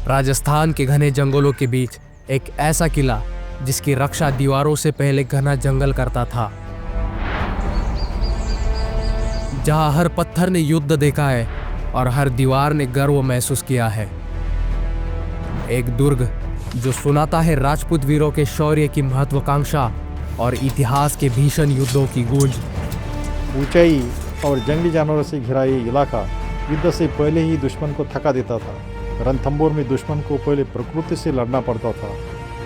राजस्थान के घने जंगलों के बीच एक ऐसा किला जिसकी रक्षा दीवारों से पहले घना जंगल करता था, जहां हर पत्थर ने युद्ध देखा है और हर दीवार ने गर्व महसूस किया है। एक दुर्ग जो सुनाता है राजपूत वीरों के शौर्य की महत्वाकांक्षा और इतिहास के भीषण युद्धों की गूंज। ऊंचाई और जंगली जानवरों से घिरा ये इलाका युद्ध से पहले ही दुश्मन को थका देता था। रणथंबोर में दुश्मन को पहले प्रकृति से लड़ना पड़ता था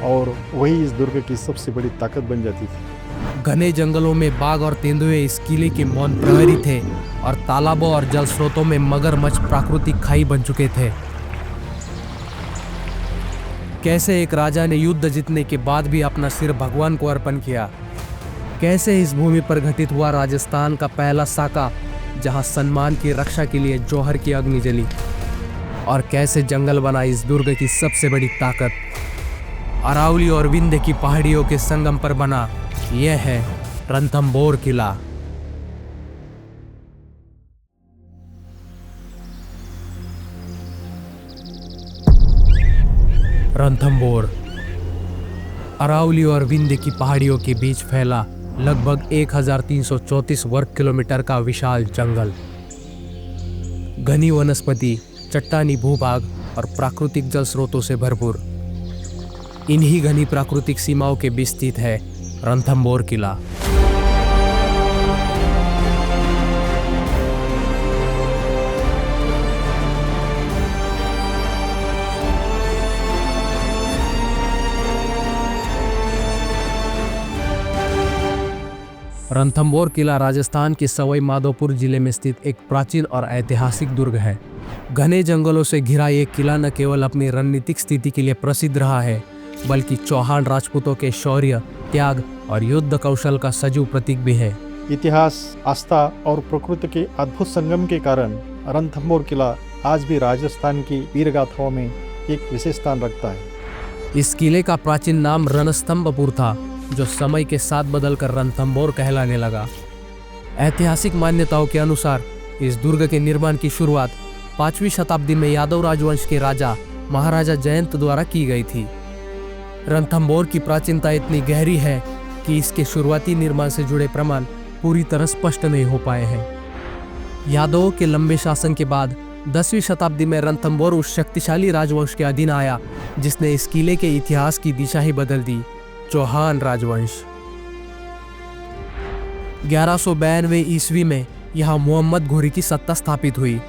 और वही इस दुर्ग की सबसे बड़ी ताकत बन जाती थी। घने जंगलों में बाघ और तेंदुए इस किले के मौन प्रहरी थे और तालाबों और जल स्रोतों में मगरमच्छ प्राकृतिक खाई बन चुके थे। कैसे एक राजा ने युद्ध जीतने के बाद भी अपना सिर भगवान को अर्पण किया। कैसे इस भूमि पर घटित हुआ राजस्थान का पहला साका, जहां सम्मान की रक्षा के लिए जौहर की अग्नि जली। और कैसे जंगल बना इस दुर्ग की सबसे बड़ी ताकत। अरावली और विंध्य की पहाड़ियों के संगम पर बना यह है रणथंबोर किला। रणथंबोर अरावली और विंध्य की पहाड़ियों के बीच फैला लगभग 1334 वर्ग किलोमीटर का विशाल जंगल। घनी वनस्पति, चट्टानी भूभाग और प्राकृतिक जल स्रोतों से भरपूर। इन्हीं घनी प्राकृतिक सीमाओं के बीच स्थित है रणथंबोर किला। रणथंबोर किला राजस्थान के सवाई माधोपुर जिले में स्थित एक प्राचीन और ऐतिहासिक दुर्ग है। घने जंगलों से घिरा ये किला न केवल अपनी रणनीतिक स्थिति के लिए प्रसिद्ध रहा है, बल्कि चौहान राजपूतों के शौर्य, त्याग और युद्ध कौशल का सजीव प्रतीक भी है। इतिहास, आस्था और प्रकृति के अद्भुत संगम के कारण रणथंबोर किला आज भी राजस्थान की वीर गाथाओं में एक विशेष स्थान रखता है। इस किले का प्राचीन नाम रणस्तंभपुर था, जो समय के साथ बदलकर रणथंबोर कहलाने लगा। ऐतिहासिक मान्यताओं के अनुसार इस दुर्ग के निर्माण की शुरुआत 5वीं शताब्दी में यादव राजवंश के राजा महाराजा जयंत द्वारा की गई थी। रणथंबोर की प्राचीनता इतनी गहरी है कि इसके शुरुआती निर्माण से जुड़े प्रमाण पूरी तरह स्पष्ट नहीं हो पाए हैं। यादवों के लंबे शासन के बाद 10वीं शताब्दी में रणथंबोर उस शक्तिशाली राजवंश के अधीन आया जिसने इस किले के इतिहास की दिशा ही बदल दी, चौहान राजवंश। 1192 ईस्वी में यहाँ मोहम्मद घोरी की सत्ता स्थापित हुई।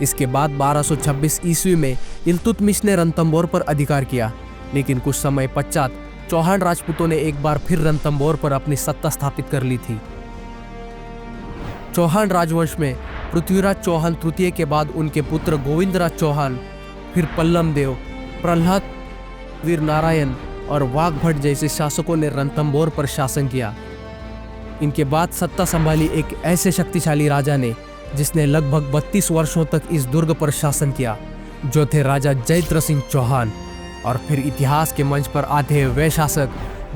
इसके बाद 1226 ईस्वी में इल्तुतमिश ने रणथंबोर पर अधिकार किया, लेकिन कुछ समय पश्चात चौहान राजपूतों ने एक बार फिर रणथंबोर पर अपनी सत्ता स्थापित कर ली थी। चौहान राजवंश में पृथ्वीराज चौहान तृतीय के बाद उनके पुत्र गोविंदराज चौहान, फिर पल्लम देव, प्रहलाद, वीर नारायण और वाघभट जैसे शासकों ने रणथंबोर पर शासन किया। इनके बाद सत्ता संभाली एक ऐसे शक्तिशाली राजा ने जिसने लगभग 32 वर्षों तक इस दुर्ग पर शासन किया, जो थे राजा जयद्रथ सिंह चौहान। और फिर इतिहास के मंच पर आते हैं वे शासक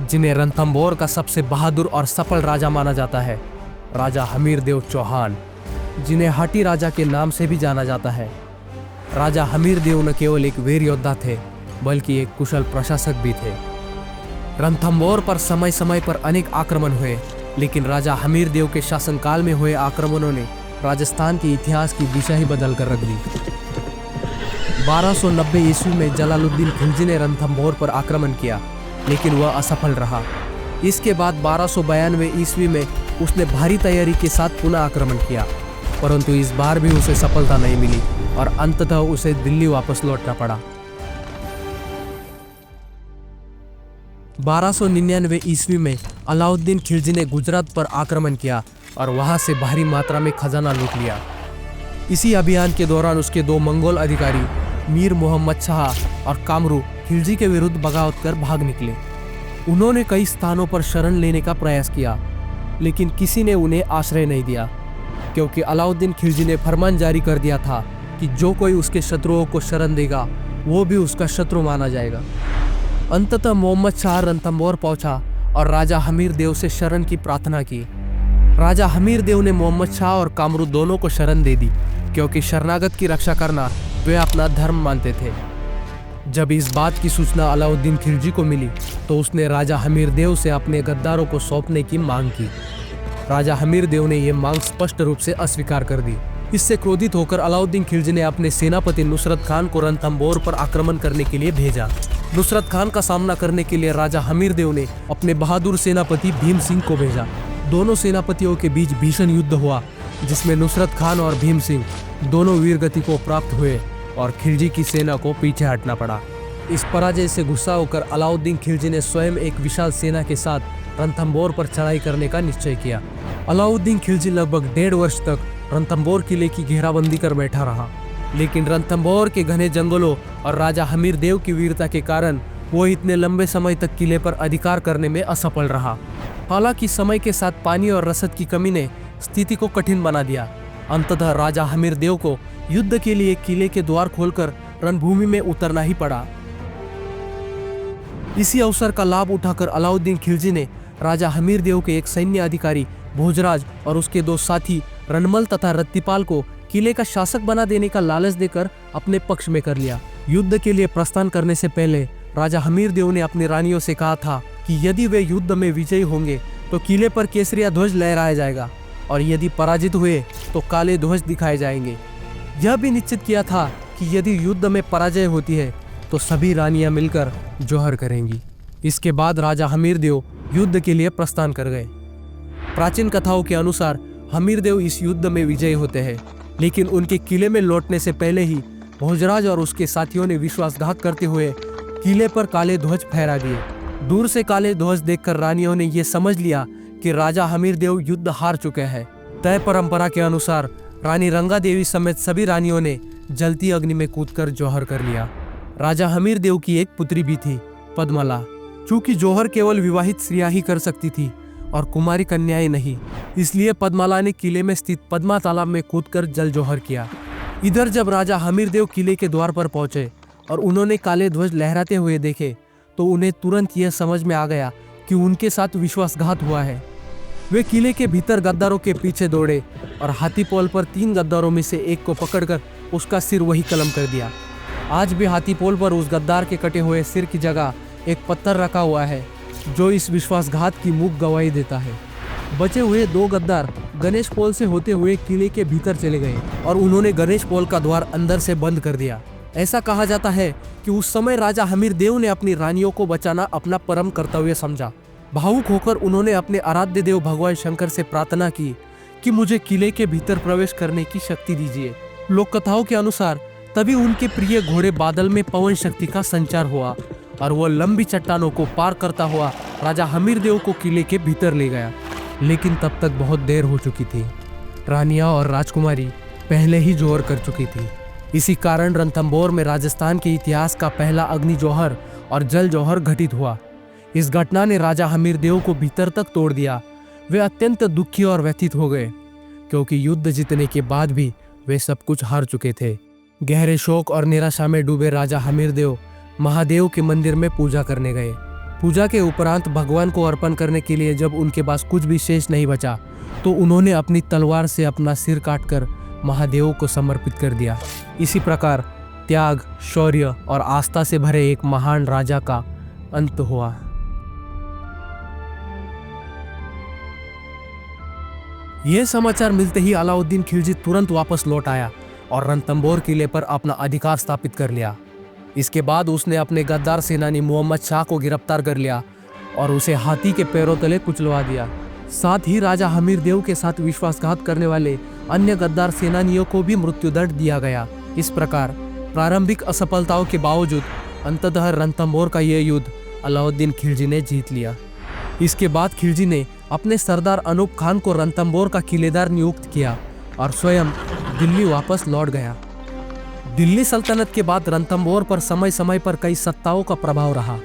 जिन्हें रणथंबोर का सबसे बहादुर और सफल राजा माना जाता है, राजा हमीरदेव चौहान, जिन्हें हाटी राजा के नाम से भी जाना जाता है। राजा हमीरदेव न केवल एक वीर योद्धा थे, बल्कि एक कुशल प्रशासक भी थे। रणथंबोर पर समय समय पर अनेक आक्रमण हुए, लेकिन राजा हमीरदेव के शासनकाल में हुए आक्रमणों ने राजस्थान के इतिहास की दिशा ही बदल कर रख दी। 1290 ईस्वी में जलालुद्दीन खिलजी ने रणथंबोर पर आक्रमण किया, लेकिन वह असफल रहा। इसके बाद 1292 ईस्वी में उसने भारी तैयारी के साथ पुनः आक्रमण किया, परंतु इस बार भी उसे सफलता नहीं मिली और अंततः उसे दिल्ली वापस लौटना पड़ा। 1299 ईस्वी में अलाउद्दीन खिलजी ने गुजरात पर आक्रमण किया और वहां से भारी मात्रा में खजाना लूट लिया। इसी अभियान के दौरान उसके दो मंगोल अधिकारी मीर मोहम्मद शाह और कामरू खिलजी के विरुद्ध बगावत कर भाग निकले। उन्होंने कई स्थानों पर शरण लेने का प्रयास किया, लेकिन किसी ने उन्हें आश्रय नहीं दिया, क्योंकि अलाउद्दीन खिलजी ने फरमान जारी कर दिया था कि जो कोई उसके शत्रुओं को शरण देगा वो भी उसका शत्रु माना जाएगा। अंततः मोहम्मद शाह रणथंबोर पहुंचा और राजा हमीरदेव से शरण की प्रार्थना की। राजा हमीरदेव ने मोहम्मद शाह और कामरू दोनों को शरण दे दी, क्योंकि शरणागत की रक्षा करना वे अपना धर्म मानते थे। जब इस बात की सूचना अलाउद्दीन खिलजी को मिली तो उसने राजा हमीर देव से अपने गद्दारों को सौंपने की मांग की। राजा हमीर देव ने यह मांग स्पष्ट रूप से अस्वीकार कर दी। इससे क्रोधित होकर अलाउद्दीन खिलजी ने अपने सेनापति नुसरत खान को रणथंबोर पर आक्रमण करने के लिए भेजा। नुसरत खान का सामना करने के लिए राजा हमीर देव ने अपने बहादुर सेनापति भीम सिंह को भेजा। दोनों सेनापतियों के बीच भीषण युद्ध हुआ, जिसमें नुसरत खान और भीम सिंह दोनों वीरगति को प्राप्त हुए और खिलजी की सेना को पीछे हटना पड़ा। इस पराजय से गुस्सा होकर अलाउद्दीन खिलजी ने स्वयं एक विशाल सेना के साथ रणथंबोर पर चढ़ाई करने का निश्चय किया। अलाउद्दीन खिलजी लगभग 1.5 वर्ष तक रणथंबोर किले की घेराबंदी कर बैठा रहा, लेकिन रणथंबोर के घने जंगलों और राजा हमीर देव की वीरता के कारण वो इतने लंबे समय तक किले पर अधिकार करने में असफल रहा। हालांकि समय के साथ पानी और रसद की कमी ने स्थिति को कठिन बना दिया। अंततः राजा हमीर देव को युद्ध के लिए किले के द्वार खोलकर रणभूमि में उतरना ही पड़ा। इसी अवसर का लाभ उठाकर अलाउद्दीन खिलजी ने राजा हमीर देव के एक सैन्य अधिकारी भोजराज और उसके 2 साथी रणमल तथा रत्तिपाल को किले का शासक बना देने का लालच देकर अपने पक्ष में कर लिया। युद्ध के लिए प्रस्थान करने से पहले राजा हमीर देव ने अपनी रानियों से कहा था कि यदि वे युद्ध में विजयी होंगे तो किले पर केसरिया ध्वज लहराया जाएगा और यदि पराजित हुए तो काले ध्वज दिखाए जाएंगे। यह भी निश्चित किया था कि यदि युद्ध में पराजय होती है तो सभी रानियां मिलकर जौहर करेंगी। इसके बाद राजा हमीर देव युद्ध के लिए प्रस्थान कर गए। प्राचीन कथाओं के अनुसार हमीर देव इस युद्ध में विजयी होते हैं, लेकिन उनके किले में लौटने से पहले ही भोजराज और उसके साथियों ने विश्वासघात करते हुए किले पर काले ध्वज फहरा दिए। दूर से काले ध्वज देखकर रानियों ने यह समझ लिया कि राजा हमीर देव युद्ध हार चुके हैं। तय परंपरा के अनुसार रानी रंगा देवी समेत सभी रानियों ने जलती अग्नि में कूदकर जौहर कर लिया। राजा हमीर देव की एक पुत्री भी थी, पद्मला। चूंकि जौहर केवल विवाहित स्त्रियां ही कर सकती थी और कुमारी कन्याएं नहीं, इसलिए पद्मला ने किले में स्थित पद्मा तालाब में कूदकर जल जौहर किया। इधर जब राजा हमीर देव किले के द्वार पर पहुंचे और उन्होंने काले ध्वज लहराते हुए देखे तो उन्हें तुरंत यह समझ में आ गया कि उनके साथ विश्वासघात हुआ है। वे किले के भीतर गद्दारों के पीछे दौड़े और हाथीपोल पर 3 गद्दारों में से एक को पकड़कर उसका सिर वही कलम कर दिया। आज भी हाथीपोल पर उस गद्दार के कटे हुए सिर की जगह एक पत्थर रखा हुआ है, जो इस विश्वासघात की मूक गवाही देता है। बचे हुए 2 गद्दार गणेश पोल से होते हुए किले के भीतर चले गए और उन्होंने गणेश पोल का द्वार अंदर से बंद कर दिया। ऐसा कहा जाता है कि उस समय राजा हमीर देव ने अपनी रानियों को बचाना अपना परम कर्तव्य समझा। भावुक होकर उन्होंने अपने आराध्य देव भगवान शंकर से प्रार्थना की कि मुझे किले के भीतर प्रवेश करने की शक्ति दीजिए। लोक कथाओं के अनुसार तभी उनके प्रिय घोड़े बादल में पवन शक्ति का संचार हुआ और वह लंबी चट्टानों को पार करता हुआ राजा हमीर देव को किले के भीतर ले गया। लेकिन तब तक बहुत देर हो चुकी थी। रानियां और राजकुमारी पहले ही जौहर कर चुकी थी। इसी कारण रणथंबोर में राजस्थान के इतिहास का पहला अग्नि जौहर और जल जौहर घटित हुआ। इस घटना ने राजा हमीर देव को भीतर तक तोड़ दिया। वे अत्यंत दुखी और व्यथित हो गए, क्योंकि युद्ध जीतने के बाद भी वे सब कुछ हार चुके थे। गहरे शोक और निराशा में डूबे राजा हमीर देव महादेव के मंदिर में पूजा करने गए। पूजा के उपरांत भगवान को अर्पण करने के लिए जब उनके पास कुछ भी शेष नहीं बचा तो उन्होंने अपनी तलवार से अपना सिर काटकर महादेव को समर्पित कर दिया। इसी प्रकार त्याग, शौर्य और आस्था से भरे एक महान राजा का अंत हुआ। यह समाचार मिलते ही अलाउद्दीन खिलजी तुरंत वापस लौट आया और रणथंबोर किले पर अपना अधिकार स्थापित कर लिया। इसके बाद उसने अपने गद्दार सेनानी मोहम्मद शाह को गिरफ्तार कर लिया और उसे हाथी के पैरों तले कुचलवा दिया। साथ ही राजा हमीर देव के साथ विश्वासघात करने वाले अन्य गद्दार सेनानियों को भी मृत्युदंड दिया गया। इस प्रकार प्रारंभिक असफलताओं के बावजूद अंततः रणथंबोर का यह युद्ध अलाउद्दीन खिलजी ने जीत लिया। इसके बाद खिलजी ने अपने सरदार अनूप खान को रणथंबोर का किलेदार नियुक्त किया और स्वयं दिल्ली वापस लौट गया। दिल्ली सल्तनत के बाद रणथंबोर पर समय समय पर कई सत्ताओं का प्रभाव रहा।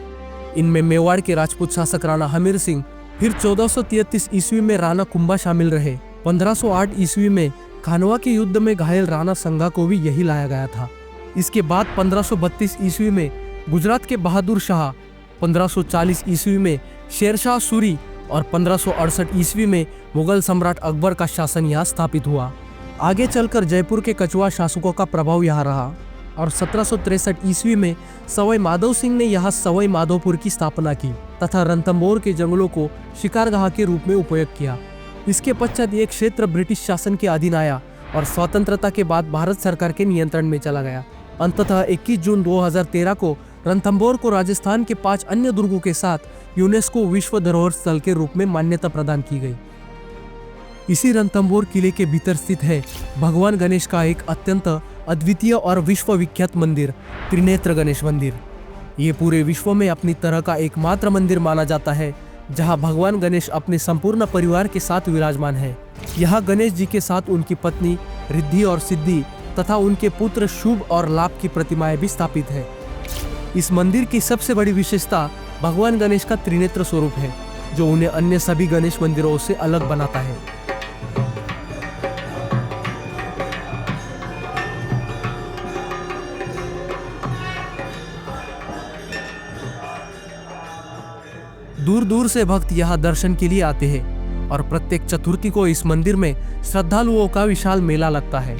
इनमें मेवाड़ के राजपूत शासक राणा हमीर सिंह, फिर 1433 ईस्वी में राणा कुंभा शामिल रहे। 1508 ईस्वी में खानवा के युद्ध में घायल राणा संगा को भी यही लाया गया था। इसके बाद 1532 ईस्वी में गुजरात के बहादुर शाह, 1540 ईस्वी में शेरशाह सूरी और 1568 ईस्वी में मुगल सम्राट अकबर का शासन यहाँ स्थापित हुआ। आगे चलकर जयपुर के कछुआ शासकों का प्रभाव यहाँ रहा। और 1763 ईस्वी में सवाई माधव सिंह ने यहाँ सवाई माधोपुर की स्थापना की तथा रणथंभौर के जंगलों को शिकारगाह के रूप में उपयोग किया। इसके पश्चात ये क्षेत्र ब्रिटिश शासन के अधीन आया और स्वतंत्रता के बाद भारत सरकार के नियंत्रण में चला गया। अंततः 21 जून 2013 को रणथंभौर को राजस्थान के 5 अन्य दुर्गों के साथ यूनेस्को विश्व धरोहर स्थल के रूप में मान्यता प्रदान की गई। इसी रणथंभौर किले के भीतर स्थित है भगवान गणेश का एक अत्यंत अद्वितीय और विश्व विख्यात मंदिर, त्रिनेत्र गणेश मंदिर। ये पूरे विश्व में अपनी तरह का एकमात्र मंदिर माना जाता है जहां भगवान गणेश अपने संपूर्ण परिवार के साथ विराजमान है। यहाँ गणेश जी के साथ उनकी पत्नी रिद्धि और सिद्धि तथा उनके पुत्र शुभ और लाभ की प्रतिमाएं भी स्थापित है। इस मंदिर की सबसे बड़ी विशेषता भगवान गणेश का त्रिनेत्र स्वरूप है, जो उन्हें अन्य सभी गणेश मंदिरों से अलग बनाता है। दूर दूर से भक्त यहाँ दर्शन के लिए आते हैं और प्रत्येक चतुर्थी को इस मंदिर में श्रद्धालुओं का विशाल मेला लगता है।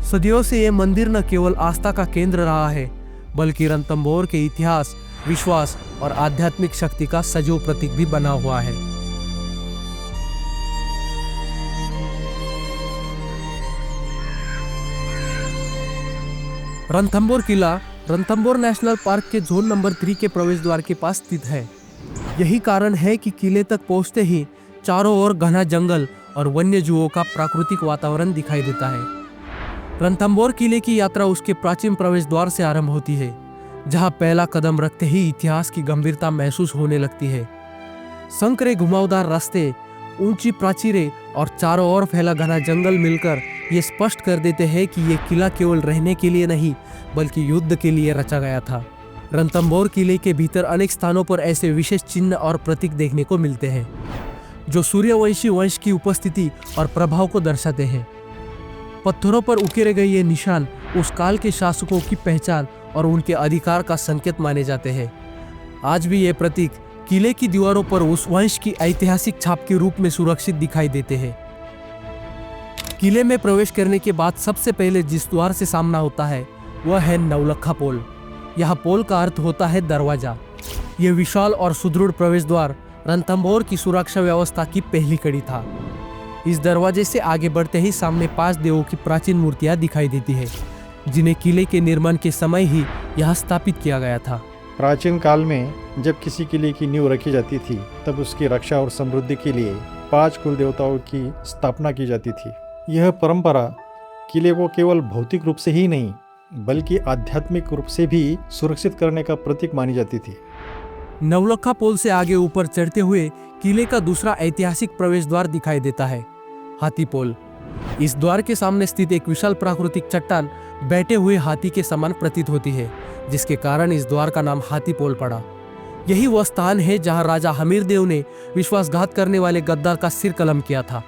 सदियों से ये मंदिर न केवल आस्था का केंद्र रहा है, बल्कि रणथंभौर के इतिहास, विश्वास और आध्यात्मिक शक्ति का सजीव प्रतीक भी बना हुआ है। रणथंभौर किला रणथंभौर नेशनल पार्क के जोन नंबर 3 के प्रवेश द्वार के पास स्थित है। यही कारण है कि किले तक पहुंचते ही चारों ओर घना जंगल और वन्य जीवों का प्राकृतिक वातावरण दिखाई देता है। रणथंभौर किले की यात्रा उसके प्राचीन प्रवेश द्वार से आरंभ होती है, जहां पहला कदम रखते ही इतिहास की गंभीरता महसूस होने लगती है। संकरे घुमावदार रास्ते, ऊंची प्राचीरें और चारों ओर फैला घना जंगल मिलकर ये स्पष्ट कर देते हैं कि ये किला केवल रहने के लिए नहीं, बल्कि युद्ध के लिए रचा गया था। रणथंभौर किले के भीतर अनेक स्थानों पर ऐसे विशेष चिन्ह और प्रतीक देखने को मिलते हैं, जो सूर्यवंशी वंश की उपस्थिति और प्रभाव को दर्शाते हैं। पत्थरों पर उकेरे गए ये निशान उस काल के शासकों की पहचान और उनके अधिकार का संकेत माने जाते हैं। आज भी ये प्रतीक किले की दीवारों पर उस वंश की ऐतिहासिक छाप के रूप में सुरक्षित दिखाई देते हैं। किले में प्रवेश करने के बाद सबसे पहले जिस द्वार से सामना होता है वह है नवलखा पोल। यह पोल का अर्थ होता है दरवाजा। यह विशाल और सुदृढ़ प्रवेश द्वार रणथंभौर की सुरक्षा व्यवस्था की पहली कड़ी था। इस दरवाजे से आगे बढ़ते ही सामने 5 देवों की प्राचीन मूर्तियां दिखाई देती है, जिन्हें किले के निर्माण के समय ही यहाँ स्थापित किया गया था। प्राचीन काल में जब किसी किले की नींव रखी जाती थी, तब उसकी रक्षा और समृद्धि के लिए 5 कुल देवताओं की स्थापना की जाती थी। यह परंपरा किले को केवल भौतिक रूप से ही नहीं, बल्कि आध्यात्मिक रूप से भी सुरक्षित करने का प्रतीक मानी जाती थी। नवलखा पोल से आगे ऊपर चढ़ते हुए किले का दूसरा ऐतिहासिक प्रवेश द्वार दिखाई देता है, हाथी पोल। इस द्वार के सामने स्थित एक विशाल प्राकृतिक चट्टान बैठे हुए हाथी के समान प्रतीत होती है, जिसके कारण इस द्वार का नाम हाथी पोल पड़ा। यही वह स्थान है जहां राजा हमीरदेव ने विश्वासघात करने वाले गद्दार का सिर कलम किया था।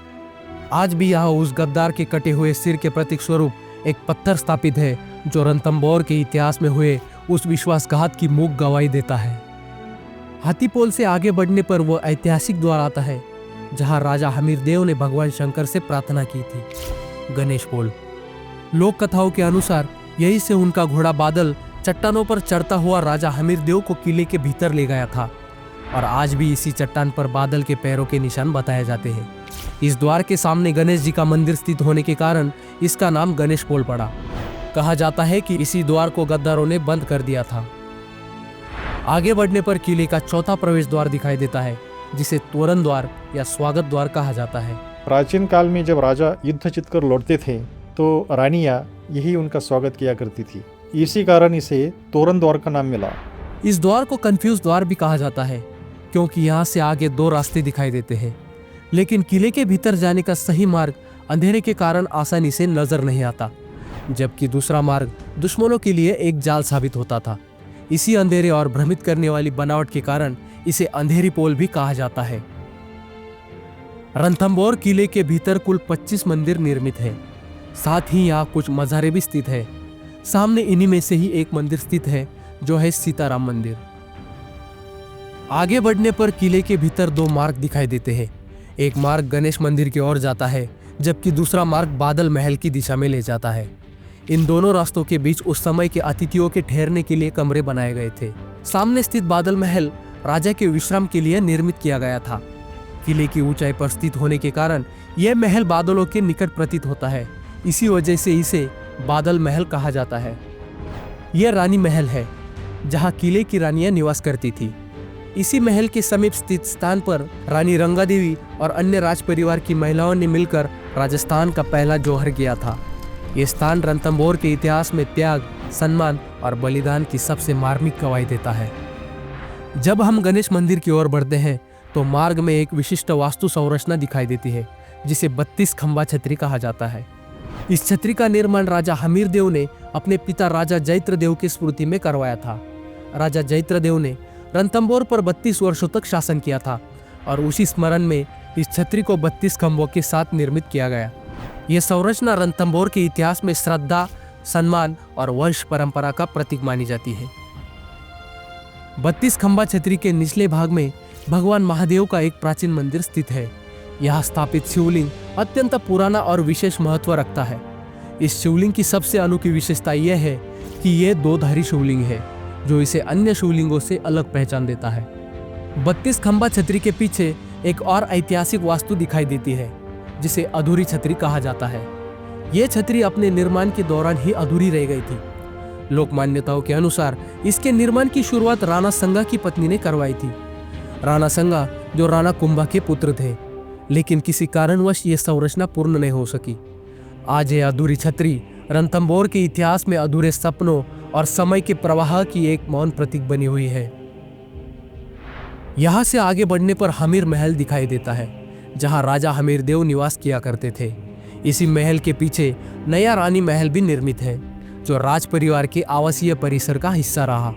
आज भी यहाँ उस गद्दार के कटे हुए सिर के प्रतीक स्वरूप एक पत्थर स्थापित है, जो रणथंभौर के इतिहास में हुए उस विश्वासघात की मूक गवाही देता है। हाथी पोल से आगे बढ़ने पर वह ऐतिहासिक द्वार आता है जहां राजा हमीरदेव ने भगवान शंकर से प्रार्थना की थी, गणेश पोल। लोक कथाओं के अनुसार यही से उनका घोड़ा बादल चट्टानों पर चढ़ता हुआ राजा हमीरदेव को किले के भीतर ले गया था, और आज भी इसी चट्टान पर बादल के पैरों के निशान बताए जाते हैं। इस द्वार के सामने गणेश जी का मंदिर स्थित होने के कारण इसका नाम गणेश पोल पड़ा। कहा जाता है कि इसी द्वार को गद्दारों ने बंद कर दिया था। आगे बढ़ने पर किले का चौथा प्रवेश द्वार दिखाई देता है, जिसे तोरण द्वार या स्वागत द्वार कहा जाता है। प्राचीन काल में जब राजा युद्ध जीतकर लौटते थे, तो रानियां यही उनका स्वागत किया करती थी। इसी कारण इसे तोरण द्वार का नाम मिला। इस द्वार को कंफ्यूज द्वार भी कहा जाता है, क्योंकि यहाँ से आगे 2 रास्ते दिखाई देते हैं, लेकिन किले के भीतर जाने का सही मार्ग अंधेरे के कारण आसानी से नजर नहीं आता, जबकि दूसरा मार्ग दुश्मनों के लिए एक जाल साबित होता था। इसी अंधेरे और भ्रमित करने वाली बनावट के कारण इसे अंधेरी पोल भी कहा जाता है। रणथंभौर किले के भीतर कुल 25 मंदिर निर्मित है। साथ ही यहाँ कुछ मज़ारें भी स्थित है। सामने इन्हीं में से ही एक मंदिर स्थित है, जो है सीताराम मंदिर। आगे बढ़ने पर किले के भीतर 2 मार्ग दिखाई देते हैं। एक मार्ग गणेश मंदिर की ओर जाता है, जबकि दूसरा मार्ग बादल महल की दिशा में ले जाता है। इन दोनों रास्तों के बीच उस समय के अतिथियों के ठहरने के लिए कमरे बनाए गए थे। सामने स्थित बादल महल राजा के विश्राम के लिए निर्मित किया गया था। किले की ऊंचाई पर स्थित होने के कारण यह महल बादलों के निकट प्रतीत होता है। इसी वजह से इसे बादल महल कहा जाता है। यह रानी महल है जहां किले की रानियां निवास करती थी। इसी महल के समीप स्थित स्थान पर रानी रंगादेवी और अन्य राज परिवार की महिलाओं ने मिलकर राजस्थान का पहला जौहर किया था। ये स्थान रणथंभौर के इतिहास में त्याग, सम्मान और बलिदान की सबसे मार्मिक गवाही देता है। जब हम गणेश मंदिर की ओर बढ़ते हैं तो मार्ग में एक विशिष्ट वास्तु संरचना दिखाई देती है जिसे 32 खंबा छतरी कहा जाता है। इस छतरी का निर्माण राजा हमीरदेव ने अपने पिता राजा जयद्रथदेव की स्मृति में करवाया था। राजा जयद्रथदेव ने रणथंभौर पर 32 वर्षों तक शासन किया था और उसी स्मरण में इस छतरी को 32 खंभों के साथ निर्मित किया गया। यह संरचना रणथंभौर के इतिहास में श्रद्धा, सम्मान और वंश परंपरा का प्रतीक मानी जाती है। 32 खंबा छतरी के निचले भाग में भगवान महादेव का एक प्राचीन मंदिर स्थित है। यहाँ स्थापित शिवलिंग अत्यंत पुराना और विशेष महत्व रखता है। इस शिवलिंग की सबसे अनोखी विशेषता यह है कि यह 2 धारी शिवलिंग है जो इसे अन्य शिवलिंगों से अलग पहचान देता है। 32 खंबा छतरी के पीछे एक और ऐतिहासिक वास्तु दिखाई देती है जिसे अधूरी छतरी कहा जाता है। यह छतरी अपने निर्माण के दौरान ही अधूरी रह गई थी। लोक मान्यताओं के अनुसार इसके निर्माण की शुरुआत राणा संगा की पत्नी ने करवाई थी। राणा संगा जो राणा कुंभा के पुत्र थे, लेकिन किसी कारणवश यह संरचना पूर्ण नहीं हो सकी। आज यह अधूरी छतरी रणथंभौर के इतिहास में अधूरे सपनों और समय के प्रवाह की एक मौन प्रतीक बनी हुई है। यहाँ से आगे बढ़ने पर हमीर महल दिखाई देता है जहाँ राजा हमीरदेव निवास किया करते थे। इसी महल के पीछे नया रानी महल भी निर्मित है जो राज परिवार के आवासीय परिसर का हिस्सा रहा।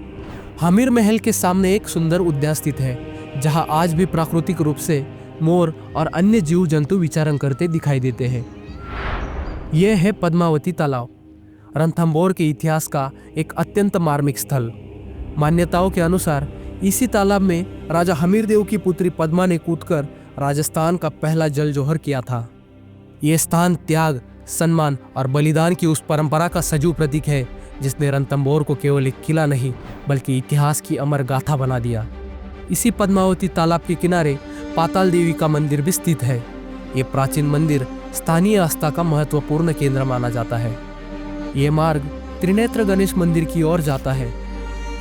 हमीर महल के सामने एक सुंदर उद्यान स्थित है जहाँ आज भी प्राकृतिक रूप से मोर और अन्य जीव जंतु विचरण करते दिखाई देते हैं। यह है पद्मावती तालाब, रणथंभौर के इतिहास का एक अत्यंत मार्मिक स्थल। मान्यताओं के अनुसार इसी तालाब में राजा हमीरदेव की पुत्री पद्मा ने कूदकर राजस्थान का पहला जल जौहर किया था। यह स्थान त्याग, सम्मान और बलिदान की उस परंपरा का सजीव प्रतीक है जिसने रणथंभौर को केवल एक किला नहीं बल्कि इतिहास की अमर गाथा बना दिया। इसी पद्मावती तालाब के किनारे पाताल देवी का मंदिर भी स्थित है। ये प्राचीन मंदिर स्थानीय आस्था का महत्वपूर्ण केंद्र माना जाता है। ये मार्ग त्रिनेत्र गणेश मंदिर की ओर जाता है।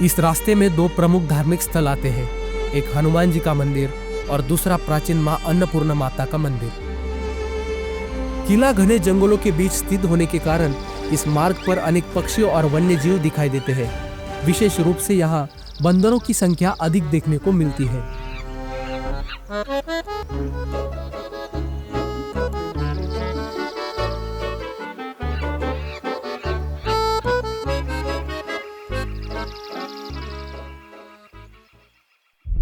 इस रास्ते में 2 प्रमुख धार्मिक स्थल आते हैं, एक हनुमान जी का मंदिर और दूसरा प्राचीन मां अन्नपूर्णा माता का मंदिर। किला घने जंगलों के बीच स्थित होने के कारण इस मार्ग पर अनेक पक्षियों और वन्य जीव दिखाई देते हैं। विशेष रूप से यहाँ बंदरों की संख्या अधिक देखने को मिलती है।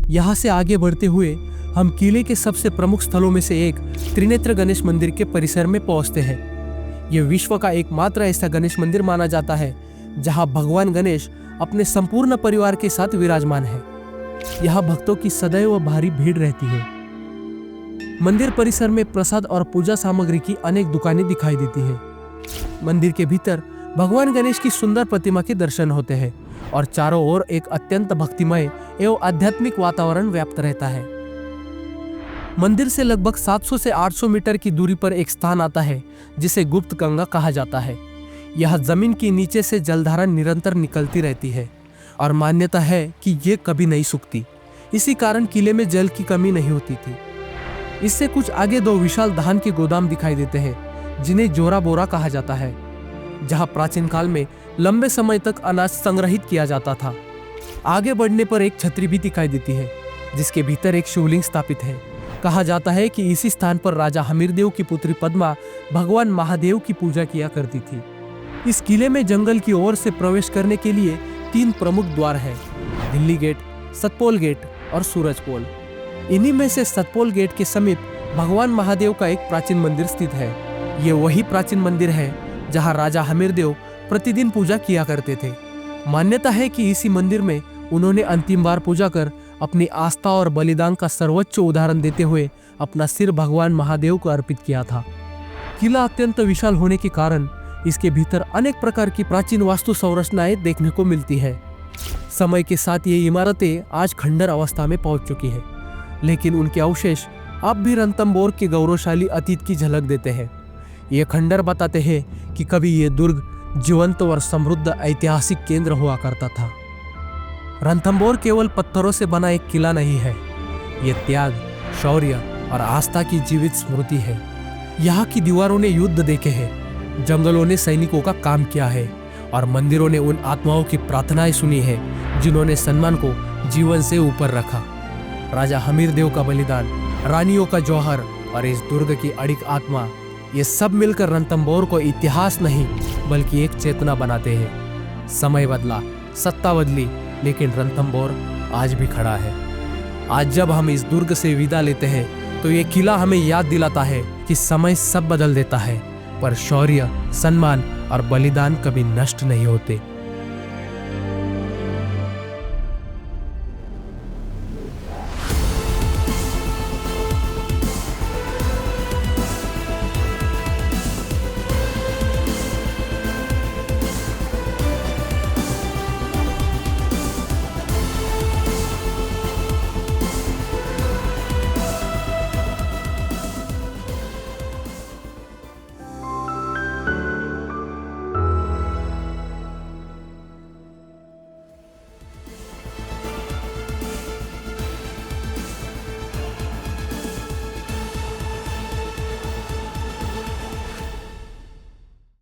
यहाँ से आगे बढ़ते हुए हम किले के सबसे प्रमुख स्थलों में से एक त्रिनेत्र गणेश मंदिर के परिसर में पहुंचते हैं। यह विश्व का एकमात्र ऐसा गणेश मंदिर माना जाता है जहां भगवान गणेश अपने संपूर्ण परिवार के साथ विराजमान है। यहाँ भक्तों की सदैव भारी भीड़ रहती है। मंदिर परिसर में प्रसाद और पूजा सामग्री की अनेक दुकानें दिखाई देती है। मंदिर के भीतर भगवान गणेश की सुंदर प्रतिमा के दर्शन होते हैं और चारों ओर एक अत्यंत भक्तिमय एवं आध्यात्मिक वातावरण व्याप्त रहता है। मंदिर से लगभग 700 से 800 मीटर की दूरी पर एक स्थान आता है जिसे गुप्त गंगा कहा जाता है। यह जमीन के नीचे से जलधारा निरंतर निकलती रहती है और मान्यता है कि ये कभी नहीं सूखती। इसी कारण किले में जल की कमी नहीं होती थी। इससे कुछ आगे 2 विशाल धान के गोदाम दिखाई देते हैं जिन्हें जोरा बोरा कहा जाता है, जहां प्राचीन काल में लंबे समय तक अनाज संग्रहित किया जाता था। आगे बढ़ने पर एक छतरी भी दिखाई देती है जिसके भीतर एक शिवलिंग स्थापित है। कहा जाता है कि इसी स्थान पर राजा हमीरदेव की पुत्री पद्मा भगवान महादेव की पूजा किया करती थी। इस किले में जंगल की ओर से प्रवेश करने के लिए 3 प्रमुख द्वार हैं, दिल्ली गेट, सतपोल गेट और सूरज पोल। इन्हीं में से सतपोल गेट के समीप भगवान महादेव का एक प्राचीन मंदिर स्थित है। ये वही प्राचीन मंदिर है जहाँ राजा हमीरदेव प्रतिदिन पूजा किया करते थे। मान्यता है कि इसी मंदिर में उन्होंने अंतिम बार पूजा कर अपनी आस्था और बलिदान का सर्वोच्च उदाहरण देते हुए अपना सिर भगवान महादेव को अर्पित किया था। किला अत्यंत विशाल होने के कारण इसके भीतर अनेक प्रकार की प्राचीन वास्तु संरचनाएं देखने को मिलती है। समय के साथ ये इमारतें आज खंडर अवस्था में पहुंच चुकी है, लेकिन उनके अवशेष अब भी रणथंभौर के गौरवशाली अतीत की झलक देते हैं। ये खंडर बताते हैं कि कभी ये दुर्ग जीवंत और समृद्ध ऐतिहासिक केंद्र हुआ करता था। रणथंभौर केवल पत्थरों से बना एक किला नहीं है, ये त्याग, शौर्य और आस्था की जीवित स्मृति है। यहाँ की दीवारों ने युद्ध देखे हैं, जंगलों ने सैनिकों का काम किया है और मंदिरों ने उन आत्माओं की प्रार्थनाएं सुनी है जिन्होंने सम्मान को जीवन से ऊपर रखा। राजा हमीरदेव का बलिदान, रानियों का जौहर और इस दुर्ग की अड़िग आत्मा, ये सब मिलकर रणथंभौर को इतिहास नहीं बल्कि एक चेतना बनाते हैं। समय बदला, सत्ता बदली, लेकिन रणथंभौर आज भी खड़ा है। आज जब हम इस दुर्ग से विदा लेते हैं तो ये किला हमें याद दिलाता है कि समय सब बदल देता है, पर शौर्य, सम्मान और बलिदान कभी नष्ट नहीं होते।